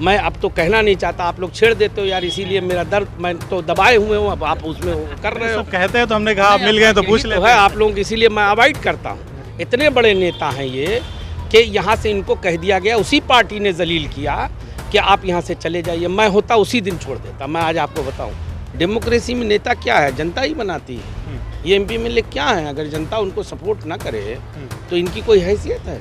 मैं अब तो कहना नहीं चाहता, आप लोग छेड़ देते हो यार, इसीलिए मेरा दर्द, मैं तो दबाए हुए हूँ, अब आप उसमें कर रहे हो। सब कहते हैं तो हमने कहा आप मिल गए तो पूछ यही लेते है हैं। आप लोगों की, इसीलिए मैं अवॉइड करता हूँ। इतने बड़े नेता हैं ये कि यहाँ से इनको कह दिया गया, उसी पार्टी ने जलील किया कि आप यहाँ से चले जाइए। मैं होता उसी दिन छोड़ देता। मैं आज आपको बताऊँ, डेमोक्रेसी में नेता क्या है, जनता ही बनाती है। ये एमपी एमएलए क्या है, अगर जनता उनको सपोर्ट ना करे तो इनकी कोई हैसियत है?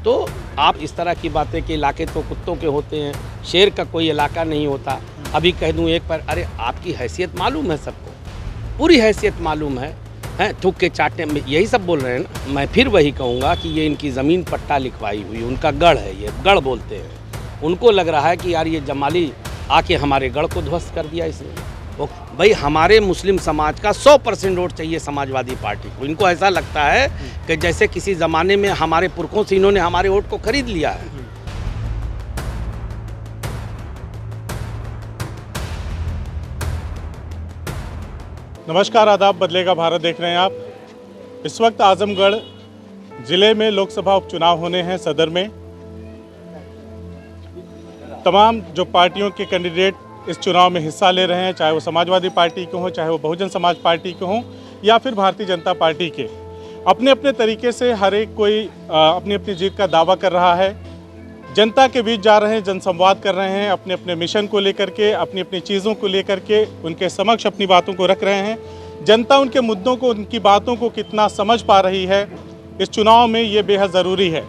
तो आप इस तरह की बातें कि इलाके तो कुत्तों के होते हैं, शेर का कोई इलाका नहीं होता। अभी कह दूं एक पर, अरे आपकी हैसियत मालूम है सबको, पूरी हैसियत मालूम है, हैं थूक के चाटने में यही सब बोल रहे हैं ना। मैं फिर वही कहूँगा कि ये इनकी ज़मीन पट्टा लिखवाई हुई, उनका गढ़ है, ये गढ़ बोलते हैं। उनको लग रहा है कि यार ये जमाली आके हमारे गढ़ को ध्वस्त कर दिया इसने। वो भाई हमारे मुस्लिम समाज का 100% वोट चाहिए समाजवादी पार्टी को। इनको ऐसा लगता है कि जैसे किसी ज़माने में हमारे पुरखों से इन्होंने हमारे वोट को खरीद लिया है। नमस्कार, आदाब, बदलेगा भारत देख रहे हैं आप। इस वक्त आजमगढ़ ज़िले में लोकसभा उपचुनाव होने हैं सदर में। तमाम जो पार्टियों के कैंडिडेट इस चुनाव में हिस्सा ले रहे हैं, चाहे वो समाजवादी पार्टी के हों, चाहे वो बहुजन समाज पार्टी के हों या फिर भारतीय जनता पार्टी के, अपने अपने तरीके से हर एक कोई अपनी अपनी जीत का दावा कर रहा है। जनता के बीच जा रहे हैं, जनसंवाद कर रहे हैं, अपने अपने मिशन को लेकर के, अपनी अपनी चीज़ों को लेकर के उनके समक्ष अपनी बातों को रख रहे हैं। जनता उनके मुद्दों को, उनकी बातों को कितना समझ पा रही है इस चुनाव में, ये बेहद ज़रूरी है।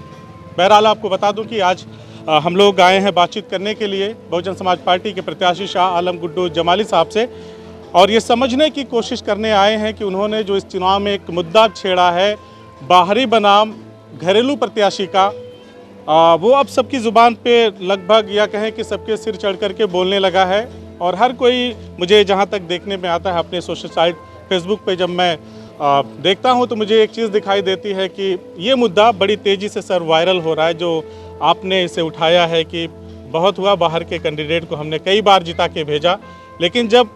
बहरहाल आपको बता दूं कि आज हम लोग आए हैं बातचीत करने के लिए बहुजन समाज पार्टी के प्रत्याशी शाह आलम गुड्डू जमाली साहब से, और ये समझने की कोशिश करने आए हैं कि उन्होंने जो इस चुनाव में एक मुद्दा छेड़ा है बाहरी बनाम घरेलू प्रत्याशी का, वो अब सबकी ज़ुबान पे लगभग, या कहें कि सबके सिर चढ़ करके बोलने लगा है। और हर कोई, मुझे जहाँ तक देखने में आता है अपने सोशल साइट फेसबुक पे जब मैं देखता हूँ तो मुझे एक चीज़ दिखाई देती है कि ये मुद्दा बड़ी तेज़ी से सर वायरल हो रहा है, जो आपने इसे उठाया है कि बहुत हुआ बाहर के कैंडिडेट को हमने कई बार जिता के भेजा, लेकिन जब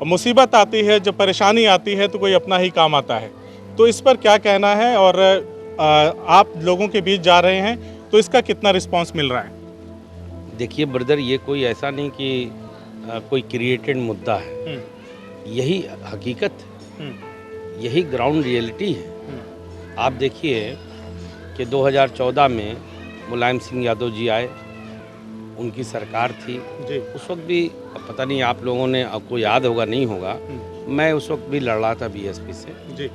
मुसीबत आती है, जब परेशानी आती है तो कोई अपना ही काम आता है। तो इस पर क्या कहना है, और आप लोगों के बीच जा रहे हैं तो इसका कितना रिस्पांस मिल रहा है? देखिए ब्रदर, ये कोई ऐसा नहीं कि कोई क्रिएटेड मुद्दा है, यही हकीकत है, यही ग्राउंड रियलिटी है। आप देखिए कि 2014 में मुलायम सिंह यादव जी आए, उनकी सरकार थी जी। उस वक्त भी, पता नहीं आप लोगों ने, आपको याद होगा नहीं होगा, मैं उस वक्त भी लड़ रहा था बीएसपी से जी।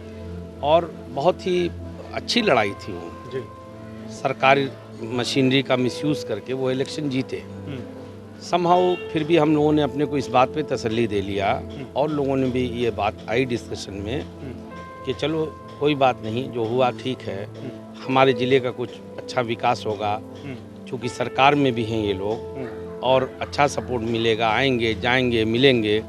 और बहुत ही अच्छी लड़ाई थी वो जी। सरकारी मशीनरी का मिसयूज़ करके वो इलेक्शन जीते। समहाउ फिर भी हम लोगों ने अपने को इस बात पे तसल्ली दे लिया, और लोगों ने भी ये बात आई डिस्कशन में कि चलो कोई बात नहीं, जो हुआ ठीक है, हमारे ज़िले का कुछ अच्छा विकास होगा, क्योंकि सरकार में भी हैं ये लोग और अच्छा सपोर्ट मिलेगा, आएंगे जाएंगे मिलेंगे,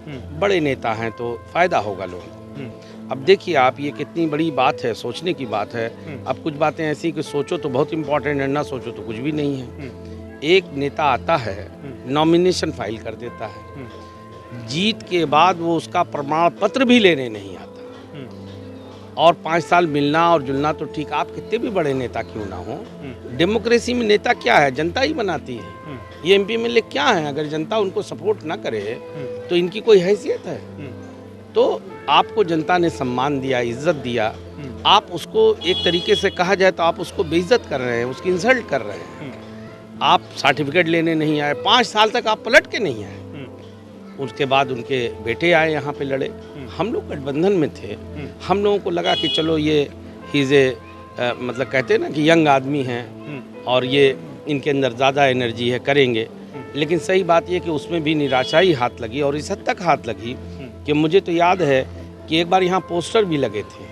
बड़े नेता हैं तो फ़ायदा होगा लोगों को। अब देखिए आप, ये कितनी बड़ी बात है, सोचने की बात है। अब कुछ बातें ऐसी कि सोचो तो बहुत इम्पोर्टेंट है, ना सोचो तो कुछ भी नहीं है। एक नेता आता है, नॉमिनेशन फाइल कर देता है, जीत के बाद वो उसका प्रमाण पत्र भी लेने नहीं आता, और 5 साल मिलना और जुलना तो ठीक, आप कितने भी बड़े नेता क्यों ना हो, डेमोक्रेसी में नेता क्या है, जनता ही बनाती है। ये एमपी एमएलए क्या है, अगर जनता उनको सपोर्ट ना करे तो इनकी कोई हैसियत है? तो आपको जनता ने सम्मान दिया, इज्जत दिया, आप उसको एक तरीके से कहा जाए तो आप उसको बेइज्जत कर रहे हैं, उसकी इंसल्ट कर रहे हैं। आप सर्टिफिकेट लेने नहीं आए, 5 साल तक आप पलट के नहीं आए। उसके बाद उनके बेटे आए यहाँ पे लड़े, हम लोग गठबंधन में थे, हम लोगों को लगा कि चलो ये मतलब कहते हैं ना कि यंग आदमी हैं और ये इनके अंदर ज़्यादा एनर्जी है, करेंगे। लेकिन सही बात ये कि उसमें भी निराशा ही हाथ लगी, और इस हद तक हाथ लगी कि मुझे तो याद है कि एक बार यहाँ पोस्टर भी लगे थे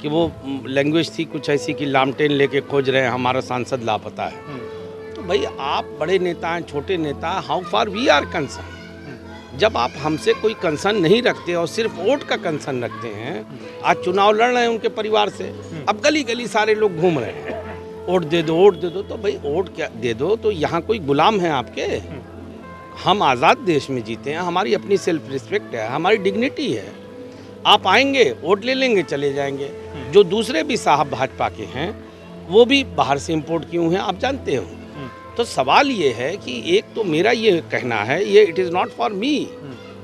कि वो लैंग्वेज थी कुछ ऐसी कि लामटेन लेके खोज रहे हैं, हमारा सांसद लापता है। तो भाई आप बड़े नेता हैं, छोटे नेता, how far we are concern. जब आप हमसे कोई कंसर्न नहीं रखते और सिर्फ वोट का कंसर्न रखते हैं, आज चुनाव लड़ रहे हैं उनके परिवार से, अब गली गली सारे लोग घूम रहे हैं, वोट दे दो वोट दे दो। तो भाई वोट क्या दे दो, तो यहाँ कोई गुलाम है आपके? हम आज़ाद देश में जीते हैं, हमारी अपनी सेल्फ रिस्पेक्ट है, हमारी डिग्निटी है। आप आएंगे, वोट ले लेंगे, चले जाएंगे। जो दूसरे भी साहब भाजपा के हैं वो भी बाहर से इंपोर्ट क्यों हैं आप जानते हो, तो सवाल ये है कि एक तो मेरा ये कहना है, ये it is not for me.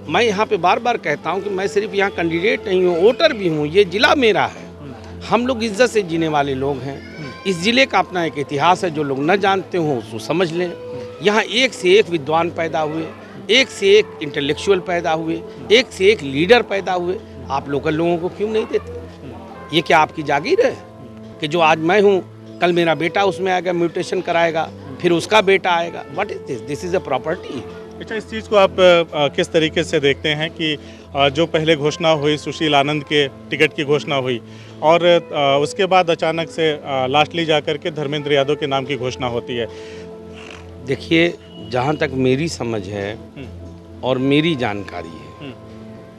मैं यहाँ पे बार बार कहता हूँ कि मैं सिर्फ यहाँ कैंडिडेट नहीं हूँ, वोटर भी हूँ। ये ज़िला मेरा है, हम लोग इज्जत से जीने वाले लोग हैं। इस ज़िले का अपना एक इतिहास है, जो लोग न जानते हों उसको समझ लें। यहाँ एक से एक विद्वान पैदा हुए, एक से एक इंटेलेक्चुअल पैदा हुए, एक से एक लीडर पैदा हुए। आप लोकल लोगों को क्यों नहीं देते? ये क्या आपकी जागीर है कि जो आज मैं हूँ कल मेरा बेटा उसमें आएगा, म्यूटेशन कराएगा, फिर उसका बेटा आएगा? What is this? This is a property. अच्छा, इस चीज़ को आप किस तरीके से देखते हैं कि जो पहले घोषणा हुई सुशील आनंद के टिकट की घोषणा हुई और उसके बाद अचानक से लास्टली जाकर के धर्मेंद्र यादव के नाम की घोषणा होती है? देखिए, जहाँ तक मेरी समझ है और मेरी जानकारी है,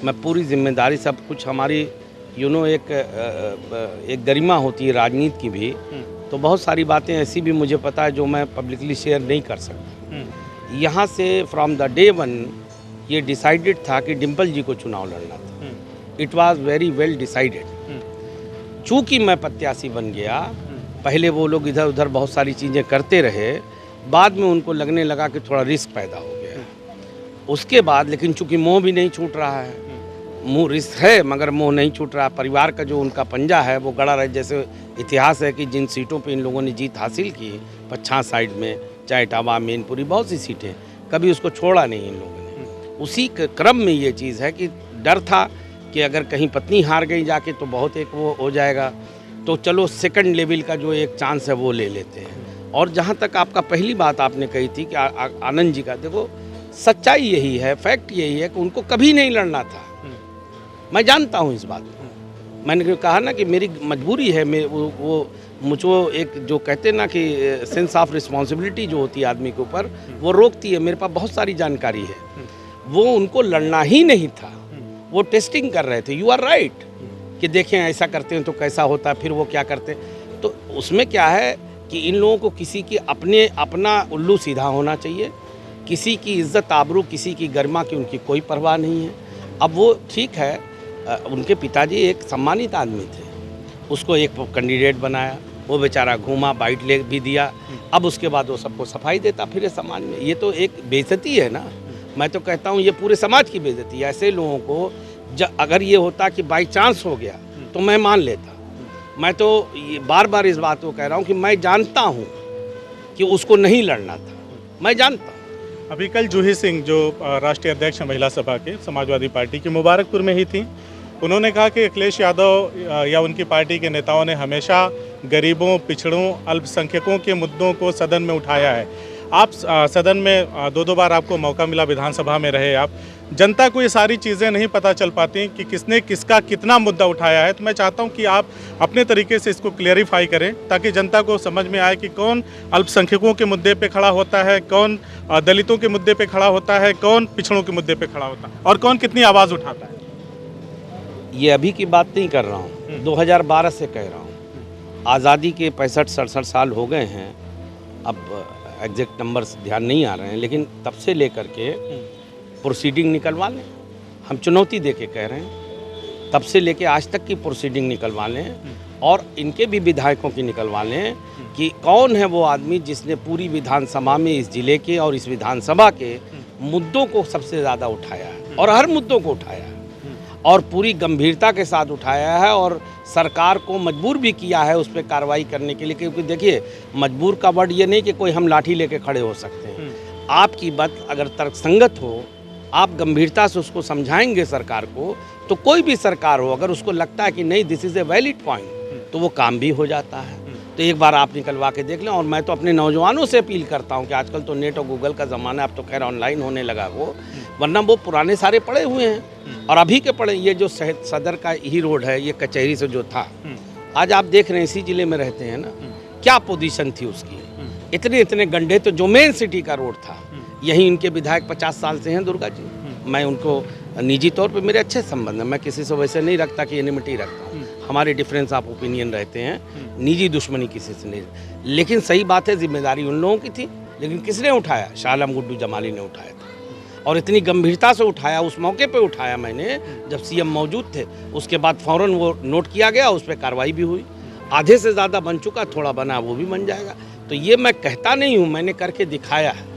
मैं पूरी जिम्मेदारी, सब कुछ हमारी एक गरिमा होती है राजनीति की भी, तो बहुत सारी बातें ऐसी भी मुझे पता है जो मैं पब्लिकली शेयर नहीं कर सकता। यहाँ से फ्रॉम द डे वन ये डिसाइडेड था कि डिम्पल जी को चुनाव लड़ना था। It was very well decided. चूँकि मैं प्रत्याशी बन गया, पहले वो लोग इधर उधर बहुत सारी चीज़ें करते रहे, बाद में उनको लगने लगा कि थोड़ा रिस्क पैदा हो गया। उसके बाद लेकिन चूँकि मोह भी नहीं छूट रहा है, मुँह रिस्क है मगर मोह नहीं छूट रहा। परिवार का जो उनका पंजा है वो गड़ा रहे। जैसे इतिहास है कि जिन सीटों पे इन लोगों ने जीत हासिल की पच्छाद साइड में, चाहे इटावा, मैनपुरी, बहुत सी सीटें, कभी उसको छोड़ा नहीं इन लोगों ने। उसी क्रम में ये चीज़ है कि डर था कि अगर कहीं पत्नी हार गई जाके तो बहुत एक वो हो जाएगा, तो चलो सेकंड लेवल का जो एक चांस है वो ले लेते हैं। और जहाँ तक आपका पहली बात आपने कही थी कि आनंद जी का, देखो सच्चाई यही है, फैक्ट यही है कि उनको कभी नहीं लड़ना था। मैं जानता हूँ इस बात को। मैंने कहा ना कि मेरी मजबूरी है, वो मुझको एक जो कहते हैं ना कि सेंस ऑफ रिस्पॉन्सिबिलिटी जो होती है आदमी के ऊपर, वो रोकती है। मेरे पास बहुत सारी जानकारी है। वो उनको लड़ना ही नहीं था, वो टेस्टिंग कर रहे थे। यू आर राइट कि देखें ऐसा करते हैं तो कैसा होता है, फिर वो क्या करते हैं। तो उसमें क्या है कि इन लोगों को किसी की अपना उल्लू सीधा होना चाहिए, किसी की इज्जत आबरू, किसी की गरिमा की उनकी कोई परवाह नहीं है। अब वो ठीक है, उनके पिताजी एक सम्मानित आदमी थे, उसको एक कैंडिडेट बनाया, वो बेचारा घूमा, बाइट ले भी दिया। अब उसके बाद वो सबको सफाई देता फिर समाज में। ये तो एक बेइज्जती है ना। मैं तो कहता हूँ ये पूरे समाज की बेइज्जती है। ऐसे लोगों को अगर ये होता कि बाई चांस हो गया तो मैं मान लेता। मैं तो ये बार बार इस बात को कह रहा हूँ कि मैं जानता हूँ कि उसको नहीं लड़ना था, मैं जानता हूँ। अभी कल जूही सिंह जो राष्ट्रीय अध्यक्ष हैं महिला सभा के समाजवादी पार्टी की, मुबारकपुर में ही थी। उन्होंने कहा कि अखिलेश यादव या उनकी पार्टी के नेताओं ने हमेशा गरीबों, पिछड़ों, अल्पसंख्यकों के मुद्दों को सदन में उठाया है। आप सदन में दो बार आपको मौका मिला, विधानसभा में रहे आप। जनता को ये सारी चीज़ें नहीं पता चल पाती कि किसने किसका कितना मुद्दा उठाया है। तो मैं चाहता हूं कि आप अपने तरीके से इसको क्लियरिफाई करें ताकि जनता को समझ में आए कि कौन अल्पसंख्यकों के मुद्दे पे खड़ा होता है, कौन दलितों के मुद्दे पे खड़ा होता है, कौन पिछड़ों के मुद्दे पे खड़ा होता है और कौन कितनी आवाज़ उठाता है। ये अभी की बात नहीं कर रहा हूँ, 2012 से कह रहा हूँ। आज़ादी के 65-67 साल हो गए हैं। अब एग्जैक्ट नंबर्स ध्यान नहीं आ रहे हैं, लेकिन तब से लेकर के प्रोसीडिंग निकलवा लें। हम चुनौती दे के कह रहे हैं, तब से लेके आज तक की प्रोसीडिंग निकलवा लें और इनके भी विधायकों की निकलवा लें कि कौन है वो आदमी जिसने पूरी विधानसभा में इस जिले के और इस विधानसभा के मुद्दों को सबसे ज़्यादा उठाया है और हर मुद्दों को उठाया है और पूरी गंभीरता के साथ उठाया है और सरकार को मजबूर भी किया है उस पर कार्रवाई करने के लिए। क्योंकि देखिए, मजबूर का वर्ड ये नहीं कि कोई हम लाठी लेके खड़े हो सकते हैं। आपकी बात अगर तर्कसंगत हो, आप गंभीरता से उसको समझाएंगे सरकार को, तो कोई भी सरकार हो अगर उसको लगता है कि नहीं this is a valid point, तो वो काम भी हो जाता है। तो एक बार आप निकलवा के देख लें। और मैं तो अपने नौजवानों से अपील करता हूं कि आजकल तो नेट और गूगल का ज़माना है, अब तो खैर ऑनलाइन होने लगा वो, वरना वो पुराने सारे पड़े हुए हैं और अभी के पड़े। ये जो सदर का ही रोड है, ये कचहरी से जो था, आज आप देख रहे हैं इसी ज़िले में रहते हैं ना, क्या पोजीशन थी उसकी। इतने गड्ढे, तो जो मेन सिटी का रोड था, यही इनके विधायक 50 साल से हैं, दुर्गा जी। मैं उनको निजी तौर पे मेरे अच्छे संबंध हैं, मैं किसी से वैसे नहीं रखता कि एनिमिटी रखता हूँ। हमारे डिफरेंस ऑफ ओपिनियन रहते हैं, निजी दुश्मनी किसी से नहीं। लेकिन सही बात है, जिम्मेदारी उन लोगों की थी, लेकिन किसने उठाया? शाह आलम गुड्डू जमाली ने उठाया था और इतनी गंभीरता से उठाया, उस मौके पे उठाया मैंने जब सीएम मौजूद थे। उसके बाद फ़ौरन वो नोट किया गया, उस पर कार्रवाई भी हुई। आधे से ज़्यादा बन चुका, थोड़ा बना वो भी बन जाएगा। तो ये मैं कहता नहीं हूँ, मैंने करके दिखाया है।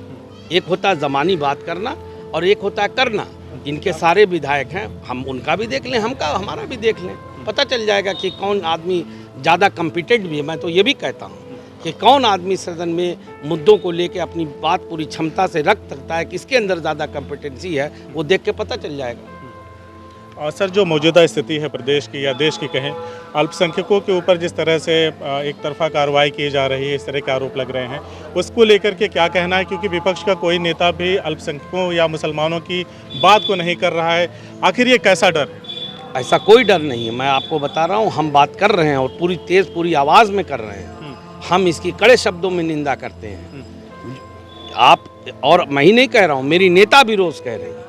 एक होता है ज़मानी बात करना और एक होता है करना। इनके सारे विधायक हैं, हम उनका भी देख लें, हमारा भी देख लें, पता चल जाएगा कि कौन आदमी ज़्यादा कॉम्पिटेंट भी है। मैं तो ये भी कहता हूँ कि कौन आदमी सदन में मुद्दों को लेके अपनी बात पूरी क्षमता से रख सकता है, किसके अंदर ज़्यादा कॉम्पिटेंसी है, वो देख के पता चल जाएगा। और सर, जो मौजूदा स्थिति है प्रदेश की या देश की कहें, अल्पसंख्यकों के ऊपर जिस तरह से एक तरफा कार्रवाई की जा रही है, इस तरह के आरोप लग रहे हैं, उसको लेकर के क्या कहना है? क्योंकि विपक्ष का कोई नेता भी अल्पसंख्यकों या मुसलमानों की बात को नहीं कर रहा है। आखिर ये कैसा डर है? ऐसा कोई डर नहीं है, मैं आपको बता रहा हूँ, हम बात कर रहे हैं और पूरी आवाज़ में कर रहे हैं। हम इसकी कड़े शब्दों में निंदा करते हैं। आप और मैं ही नहीं कह रहा हूँ, मेरी नेता भी रोज़ कह रही है।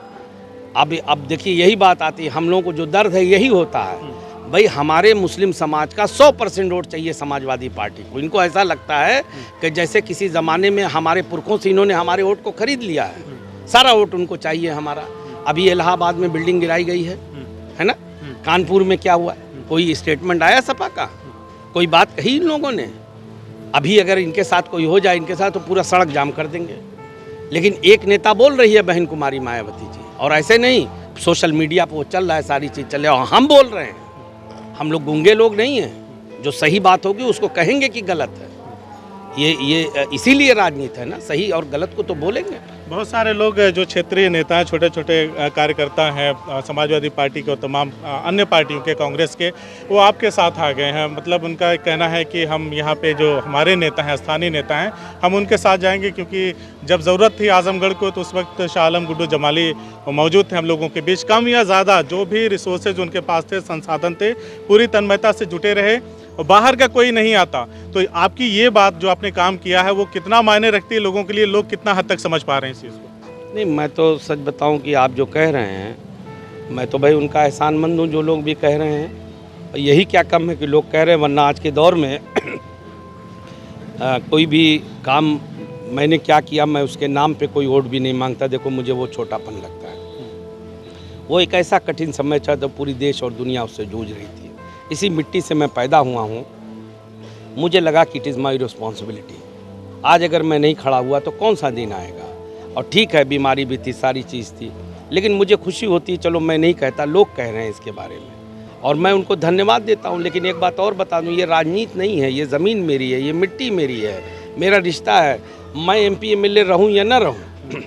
अब देखिए, यही बात आती है, हम लोगों को जो दर्द है यही होता है। भाई, हमारे मुस्लिम समाज का 100% वोट चाहिए समाजवादी पार्टी को। इनको ऐसा लगता है कि जैसे किसी ज़माने में हमारे पुरखों से इन्होंने हमारे वोट को खरीद लिया है, सारा वोट उनको चाहिए हमारा। अभी इलाहाबाद में बिल्डिंग गिराई गई है ना? कानपुर में क्या हुआ? कोई स्टेटमेंट आया सपा का? कोई बात कही इन लोगों ने? अभी अगर इनके साथ कोई हो जाए इनके साथ, तो पूरा सड़क जाम कर देंगे। लेकिन एक नेता बोल रही है, बहन कुमारी मायावती जी, और ऐसे नहीं, सोशल मीडिया पर वो चल रहा है, सारी चीज़ चल रही है और हम बोल रहे हैं। हम लोग गूंगे लोग नहीं हैं, जो सही बात होगी उसको कहेंगे कि गलत है। ये इसीलिए राजनीति है ना, सही और गलत को तो बोलेंगे। बहुत सारे लोग जो क्षेत्रीय नेता हैं, छोटे छोटे कार्यकर्ता हैं समाजवादी पार्टी के और तमाम अन्य पार्टियों के, कांग्रेस के, वो आपके साथ आ गए हैं। मतलब उनका कहना है कि हम यहाँ पे जो हमारे नेता हैं, स्थानीय नेता हैं, हम उनके साथ जाएंगे, क्योंकि जब ज़रूरत थी आजमगढ़ को तो उस वक्त शाह आलम गुड्डू जमाली मौजूद थे हम लोगों के बीच। कम या ज़्यादा जो भी रिसोर्सेज उनके पास थे, संसाधन थे, पूरी तन्मयता से जुटे रहे और बाहर का कोई नहीं आता। तो आपकी ये बात जो आपने काम किया है, वो कितना मायने रखती है लोगों के लिए? लोग कितना हद तक समझ पा रहे हैं इस चीज़ को? नहीं, मैं तो सच बताऊं कि आप जो कह रहे हैं, मैं तो भाई उनका एहसानमंद हूँ जो लोग भी कह रहे हैं। यही क्या कम है कि लोग कह रहे हैं, वरना आज के दौर में कोई भी काम मैंने क्या किया, मैं उसके नाम पे कोई वोट भी नहीं मांगता। देखो, मुझे वो छोटापन लगता है। वो एक ऐसा कठिन समय था जब पूरी देश और दुनिया उससे जूझ रही थी। इसी मिट्टी से मैं पैदा हुआ हूँ। मुझे लगा कि इट इज़ माई रिस्पॉन्सिबिलिटी। आज अगर मैं नहीं खड़ा हुआ तो कौन सा दिन आएगा? और ठीक है, बीमारी भी थी, सारी चीज़ थी, लेकिन मुझे खुशी होती है, चलो मैं नहीं कहता, लोग कह रहे हैं इसके बारे में और मैं उनको धन्यवाद देता हूँ। लेकिन एक बात और बता दूँ, ये राजनीति नहीं है, ये ज़मीन मेरी है, ये मिट्टी मेरी है, मेरा रिश्ता है। मैं MP MLA रहूँ या ना रहूँ,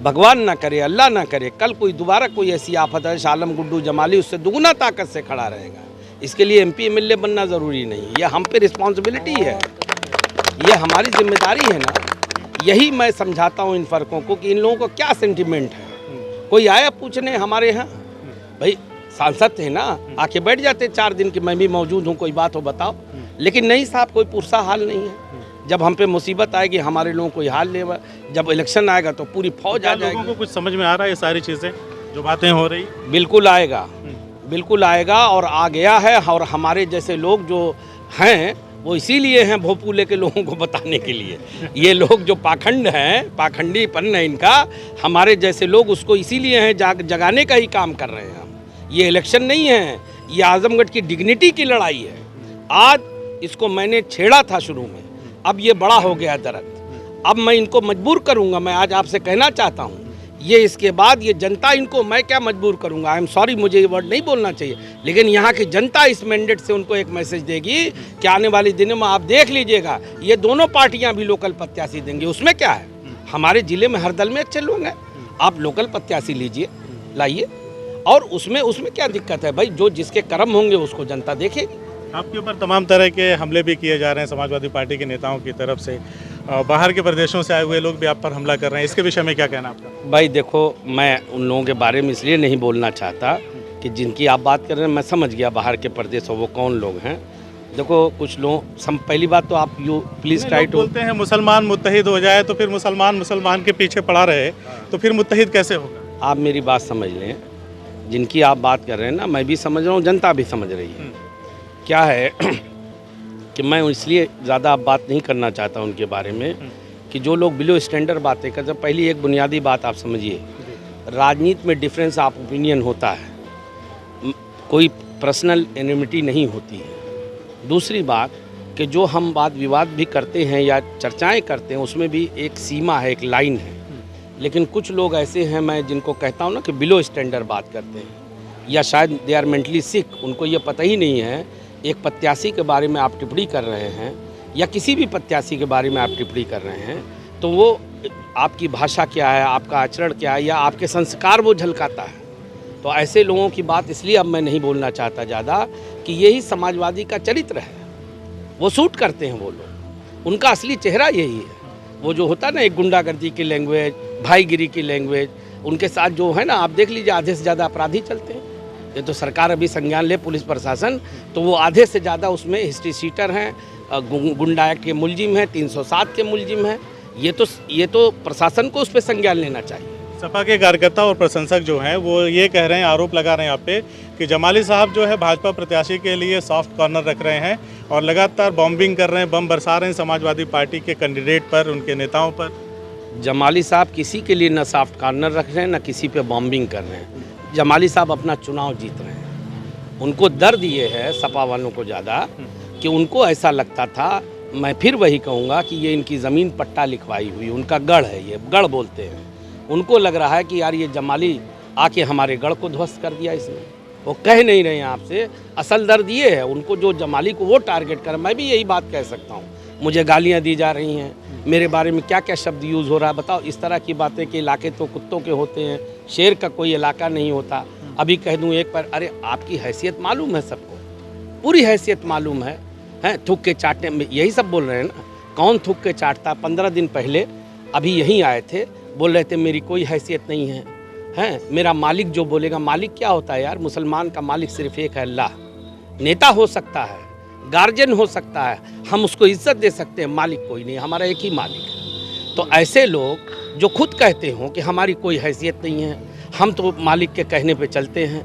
भगवान ना करे, अल्लाह ना करे, कल कोई दोबारा कोई ऐसी आफत है, शाह आलम गुड्डू जमाली उससे दुगना ताकत से खड़ा रहेगा। इसके लिए MP MLA बनना ज़रूरी नहीं, ये हम पे रिस्पॉन्सिबिलिटी है, ये हमारी जिम्मेदारी है ना। यही मैं समझाता हूँ इन फ़र्कों को कि इन लोगों को क्या सेंटिमेंट है। कोई आया पूछने हमारे यहाँ, भाई सांसद थे ना, आके बैठ जाते 4 दिन कि मैं भी मौजूद हूँ, कोई बात हो बताओ। लेकिन नहीं साहब, कोई पुरसा हाल नहीं है। जब हम पे मुसीबत आएगी, हमारे लोगों को हाल लेगा। जब इलेक्शन आएगा तो पूरी फौज आ जाएगी। लोगों को कुछ समझ में आ रहा है ये सारी चीज़ें जो बातें हो रही? बिल्कुल आएगा, बिल्कुल आएगा और आ गया है। और हमारे जैसे लोग जो हैं वो इसीलिए हैं भोपूले के लोगों को बताने के लिए। ये लोग जो पाखंड हैं, पाखंडीपन है इनका, हमारे जैसे लोग उसको इसीलिए हैं जगाने का ही काम कर रहे हैं हम। ये इलेक्शन नहीं है, ये आजमगढ़ की डिग्निटी की लड़ाई है। आज इसको मैंने छेड़ा था शुरू में, अब ये बड़ा हो गया दर्द। अब मैं इनको मजबूर करूंगा। मैं आज आपसे कहना चाहता हूं, ये इसके बाद ये जनता इनको, मैं क्या मजबूर करूंगा, आई एम सॉरी, मुझे ये वर्ड नहीं बोलना चाहिए, लेकिन यहाँ की जनता इस मैंडेट से उनको एक मैसेज देगी कि आने वाले दिनों में आप देख लीजिएगा, ये दोनों पार्टियां भी लोकल प्रत्याशी देंगी। उसमें क्या है, हमारे ज़िले में हर दल में अच्छे लोग हैं, आप लोकल प्रत्याशी लीजिए, लाइए, और उसमें क्या दिक्कत है भाई? जो जिसके कर्म होंगे उसको जनता देखेगी। आपके ऊपर तमाम तरह के हमले भी किए जा रहे हैं समाजवादी पार्टी के नेताओं की तरफ से, बाहर के प्रदेशों से आए हुए लोग भी आप पर हमला कर रहे हैं, इसके विषय में क्या कहना आपका? भाई देखो, मैं उन लोगों के बारे में इसलिए नहीं बोलना चाहता कि जिनकी आप बात कर रहे हैं मैं समझ गया बाहर के प्रदेश और वो कौन लोग हैं। देखो, कुछ लोग पहली बात तो आप यू प्लीज़ ट्राई टू, बोलते हैं मुसलमान मुत्तहिद हो जाए तो फिर मुसलमान के पीछे पड़ा रहे तो फिर मुत्तहिद कैसे होगा? आप मेरी बात समझ लें, जिनकी आप बात कर रहे हैं ना, मैं भी समझ रहा हूँ, जनता भी समझ रही है। क्या है कि मैं इसलिए ज़्यादा बात नहीं करना चाहता उनके बारे में कि जो लोग बिलो स्टैंडर्ड बातें करते हैं। पहली एक बुनियादी बात आप समझिए, राजनीति में डिफरेंस ऑफ ओपिनियन होता है, कोई पर्सनल एनिमिटी नहीं होती है। दूसरी बात कि जो हम वाद विवाद भी करते हैं या चर्चाएं करते हैं उसमें भी एक सीमा है, एक लाइन है। लेकिन कुछ लोग ऐसे हैं, मैं जिनको कहता हूं ना कि बिलो स्टैंडर्ड बात करते हैं, या शायद दे आर मेंटली सिक, उनको ये पता ही नहीं है एक प्रत्याशी के बारे में आप टिप्पणी कर रहे हैं या किसी भी प्रत्याशी के बारे में आप टिप्पणी कर रहे हैं तो वो आपकी भाषा क्या है, आपका आचरण क्या है या आपके संस्कार वो झलकाता है। तो ऐसे लोगों की बात इसलिए अब मैं नहीं बोलना चाहता ज़्यादा कि यही समाजवादी का चरित्र है, वो सूट करते हैं वो लोग, उनका असली चेहरा यही है। वो जो होता है ना एक गुंडागर्दी की लैंग्वेज, भाईगिरी की लैंग्वेज, उनके साथ जो है ना आप देख लीजिए आधे से ज़्यादा अपराधी चलते हैं। ये तो सरकार अभी संज्ञान ले, पुलिस प्रशासन, तो वो आधे से ज़्यादा उसमें हिस्ट्री शीटर हैं, गुंडा एक्ट के मुलजिम हैं, 307 के मुलजिम हैं। ये तो प्रशासन को उस पर संज्ञान लेना चाहिए। सपा के कार्यकर्ता और प्रशंसक जो हैं वो ये कह रहे हैं, आरोप लगा रहे हैं आप पे कि जमाली साहब जो है भाजपा प्रत्याशी के लिए सॉफ्ट कॉर्नर रख रहे हैं और लगातार बॉम्बिंग कर रहे हैं, बम बरसा रहे हैं समाजवादी पार्टी के कैंडिडेट पर, उनके नेताओं पर। जमाली साहब किसी के लिए न सॉफ्ट कॉर्नर रख रहे हैं, न किसी पे बॉम्बिंग कर रहे हैं। जमाली साहब अपना चुनाव जीत रहे हैं। उनको दर्द ये है सपा वालों को ज़्यादा कि उनको ऐसा लगता था, मैं फिर वही कहूँगा कि ये इनकी ज़मीन पट्टा लिखवाई हुई, उनका गढ़ है, ये गढ़ बोलते हैं। उनको लग रहा है कि यार ये जमाली आके हमारे गढ़ को ध्वस्त कर दिया इसने। वो कह नहीं रहे हैं आपसे, असल दर्द ये है उनको जो जमाली को वो टारगेट कर। मैं भी यही बात कह सकता हूँ, मुझे गालियाँ दी जा रही हैं, मेरे बारे में क्या क्या शब्द यूज़ हो रहा है, बताओ। इस तरह की बातें कि इलाके तो कुत्तों के होते हैं, शेर का कोई इलाका नहीं होता। अभी कह दूँ एक पर, अरे आपकी हैसियत मालूम है सबको, पूरी हैसियत मालूम है, थूक के चाटने में यही सब बोल रहे हैं ना। कौन थूक के चाटता? 15 दिन पहले अभी यहीं आए थे, बोल रहे थे मेरी कोई हैसियत नहीं है, मेरा मालिक जो बोलेगा। मालिक क्या होता है यार? मुसलमान का मालिक सिर्फ एक है, अल्लाह। नेता हो सकता है, गार्जियन हो सकता है, हम उसको इज्जत दे सकते हैं, मालिक कोई नहीं, हमारा एक ही मालिक है। तो ऐसे लोग जो खुद कहते हों कि हमारी कोई हैसियत नहीं है, हम तो मालिक के कहने पे चलते हैं।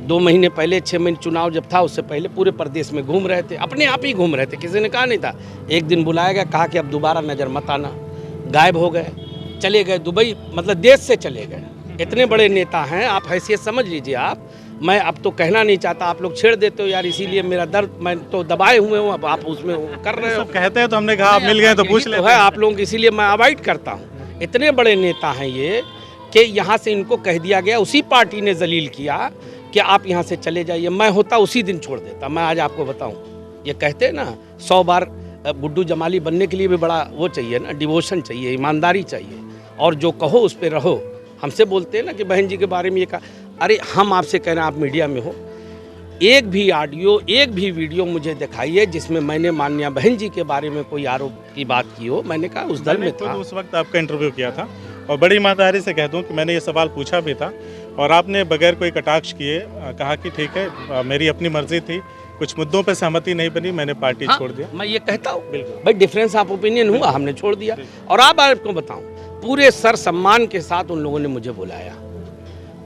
2 महीने पहले, 6 महीने चुनाव जब था उससे पहले पूरे प्रदेश में घूम रहे थे, अपने आप ही घूम रहे थे, किसी ने कहा नहीं था। एक दिन बुलाया गया, कहा कि अब दोबारा नज़र मत आना, गायब हो गए, चले गए दुबई, मतलब देश से चले गए। इतने बड़े नेता हैं, आप हैसियत समझ लीजिए आप। मैं अब तो कहना नहीं चाहता, आप लोग छेड़ देते हो यार, इसीलिए मेरा दर्द, मैं तो दबाए हुए हूँ, अब आप उसमें कर रहे हो। कहते हैं तो हमने कहा आप मिल गए तो पूछ लेते हैं आप लोगों की, इसीलिए मैं अवॉइड करता हूँ। इतने बड़े नेता हैं ये कि यहाँ से इनको कह दिया गया, उसी पार्टी ने जलील किया कि आप यहाँ से चले जाइए। मैं होता उसी दिन छोड़ देता। मैं आज आपको बताऊँ, ये कहते हैं ना 100 बार गुड्डू जमाली बनने के लिए भी बड़ा वो चाहिए ना, डिवोशन चाहिए, ईमानदारी चाहिए, और जो कहो उस पर रहो। हमसे बोलते हैं ना कि बहन जी के बारे में ये कहा, अरे हम आपसे कह रहे हैं, आप मीडिया में हो, एक भी ऑडियो, एक भी वीडियो मुझे दिखाइए जिसमें मैंने माननीय बहन जी के बारे में कोई आरोप की बात की हो। मैंने कहा उस दल में था, उस वक्त आपका इंटरव्यू किया था, और बड़ी ईमानदारी से कह दूं कि मैंने ये सवाल पूछा भी था और आपने बगैर कोई कटाक्ष किए कहा कि ठीक है, मेरी अपनी मर्जी थी, कुछ मुद्दों पे सहमति नहीं बनी, मैंने पार्टी छोड़ दिया। मैं ये कहता हूँ बिल्कुल भाई, डिफरेंस ऑफ ओपिनियन हुआ, हमने छोड़ दिया। और आप आपको बताऊँ, पूरे सर सम्मान के साथ उन लोगों ने मुझे बुलाया,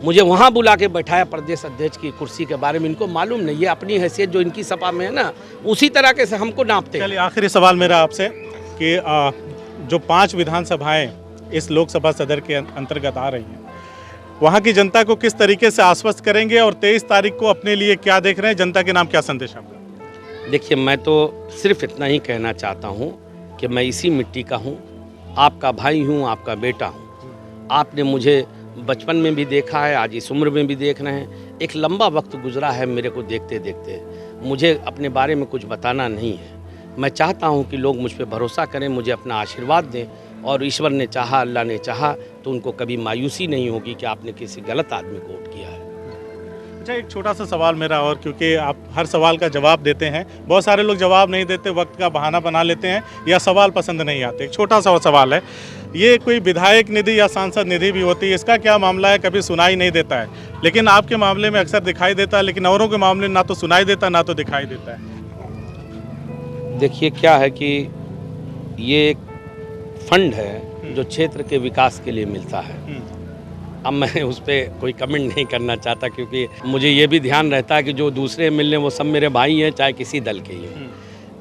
मुझे वहाँ बुला के बैठाया प्रदेश अध्यक्ष की कुर्सी के बारे में। इनको मालूम नहीं, ये अपनी हैसियत जो इनकी सपा में है ना, उसी तरह के से हमको नापते हैं। चलिए आखिरी सवाल मेरा आपसे कि जो 5 विधानसभाएं इस लोकसभा सदर के अंतर्गत आ रही हैं, वहाँ की जनता को किस तरीके से आश्वस्त करेंगे और 23 तारीख को अपने लिए क्या देख रहे हैं, जनता के नाम क्या संदेश आपका? देखिए, मैं तो सिर्फ इतना ही कहना चाहता हूँ कि मैं इसी मिट्टी का हूँ, आपका भाई हूँ, आपका बेटा हूँ। आपने मुझे बचपन में भी देखा है, आज इस उम्र में भी देख रहे हैं। एक लंबा वक्त गुजरा है मेरे को देखते देखते, मुझे अपने बारे में कुछ बताना नहीं है। मैं चाहता हूं कि लोग मुझ पर भरोसा करें, मुझे अपना आशीर्वाद दें, और ईश्वर ने चाहा, अल्लाह ने चाहा तो उनको कभी मायूसी नहीं होगी कि आपने किसी गलत आदमी को वोट किया है। अच्छा, एक छोटा सा सवाल मेरा, और क्योंकि आप हर सवाल का जवाब देते हैं, बहुत सारे लोग जवाब नहीं देते, वक्त का बहाना बना लेते हैं या सवाल पसंद नहीं आते। एक छोटा सा सवाल है, ये कोई विधायक निधि या सांसद निधि भी होती है, इसका क्या मामला है? कभी सुनाई नहीं देता है, लेकिन आपके मामले में अक्सर दिखाई देता है, लेकिन औरों के मामले में ना तो सुनाई देता ना तो दिखाई देता है। देखिए, क्या है कि ये एक फंड है जो क्षेत्र के विकास के लिए मिलता है। अब मैं उस पर कोई कमेंट नहीं करना चाहता, क्योंकि मुझे ये भी ध्यान रहता है कि जो दूसरे मिलने वो सब मेरे भाई हैं, चाहे किसी दल के ही।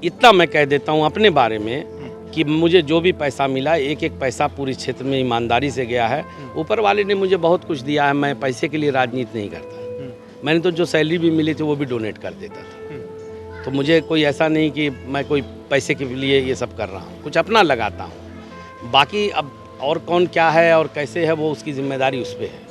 इतना मैं कह देता हूँ अपने बारे में कि मुझे जो भी पैसा मिला, एक एक पैसा पूरे क्षेत्र में ईमानदारी से गया है। ऊपर वाले ने मुझे बहुत कुछ दिया है, मैं पैसे के लिए राजनीति नहीं करता। मैंने तो जो सैलरी भी मिली थी वो भी डोनेट कर देता था। तो मुझे कोई ऐसा नहीं कि मैं कोई पैसे के लिए ये सब कर रहा हूँ, कुछ अपना लगाता हूँ। बाकी अब और कौन क्या है और कैसे है वो उसकी जिम्मेदारी उस पर है।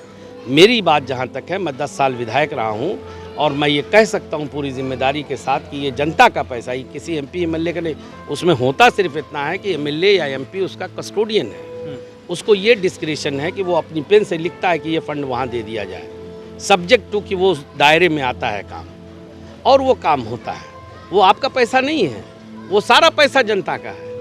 मेरी बात जहाँ तक है, मैं 10 साल विधायक रहा हूँ और मैं ये कह सकता हूँ पूरी जिम्मेदारी के साथ कि ये जनता का पैसा ही किसी MP MLA का नहीं। उसमें होता सिर्फ इतना है कि MLA या MP उसका कस्टोडियन है, उसको ये डिस्क्रिशन है कि वो अपनी पेन से लिखता है कि ये फंड वहाँ दे दिया जाए, सब्जेक्ट टू कि वो उस दायरे में आता है काम और वो काम होता है। वो आपका पैसा नहीं है, वो सारा पैसा जनता का है।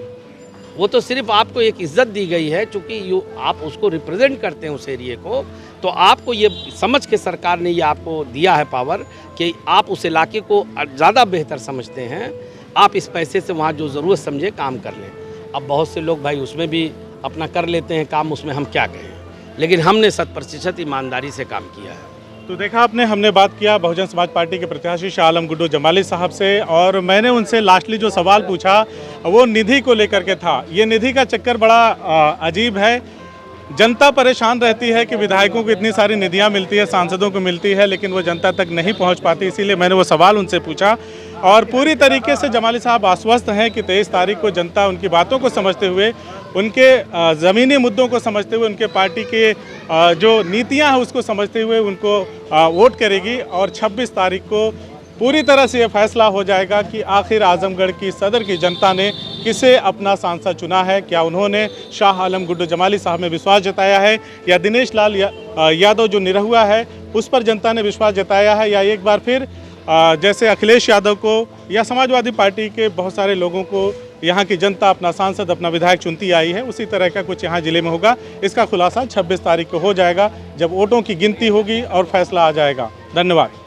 वो तो सिर्फ आपको एक इज्जत दी गई है, चूँकि आप उसको रिप्रेजेंट करते हैं उस एरिए को, तो आपको ये समझ के सरकार ने ये आपको दिया है पावर कि आप उस इलाके को ज़्यादा बेहतर समझते हैं, आप इस पैसे से वहाँ जो ज़रूरत समझे काम कर लें। अब बहुत से लोग भाई उसमें भी अपना कर लेते हैं काम, उसमें हम क्या कहें, लेकिन हमने 100% ईमानदारी से काम किया है। तो देखा आपने, हमने बात किया बहुजन समाज पार्टी के प्रत्याशी शाह आलम गुड्डू जमाली साहब से, और मैंने उनसे लास्टली जो सवाल पूछा वो निधि को लेकर के था। ये निधि का चक्कर बड़ा अजीब है। जनता परेशान रहती है कि विधायकों को इतनी सारी निधियां मिलती है, सांसदों को मिलती है, लेकिन वो जनता तक नहीं पहुंच पाती। इसीलिए मैंने वो सवाल उनसे पूछा और पूरी तरीके से जमाली साहब आश्वस्त हैं कि 23 तारीख को जनता उनकी बातों को समझते हुए, उनके ज़मीनी मुद्दों को समझते हुए, उनके पार्टी के जो नीतियां हैं उसको समझते हुए उनको वोट करेगी। और 26 तारीख को पूरी तरह से ये फैसला हो जाएगा कि आखिर आजमगढ़ की सदर की जनता ने किसे अपना सांसद चुना है। क्या उन्होंने शाह आलम गुड्डू जमाली साहब में विश्वास जताया है, या दिनेश लाल यादव जो निरहुआ है उस पर जनता ने विश्वास जताया है, या एक बार फिर जैसे अखिलेश यादव को या समाजवादी पार्टी के बहुत सारे लोगों को यहाँ की जनता अपना सांसद, अपना विधायक चुनती आई है, उसी तरह का कुछ यहाँ जिले में होगा। इसका खुलासा 26 तारीख को हो जाएगा, जब वोटों की गिनती होगी और फैसला आ जाएगा। धन्यवाद।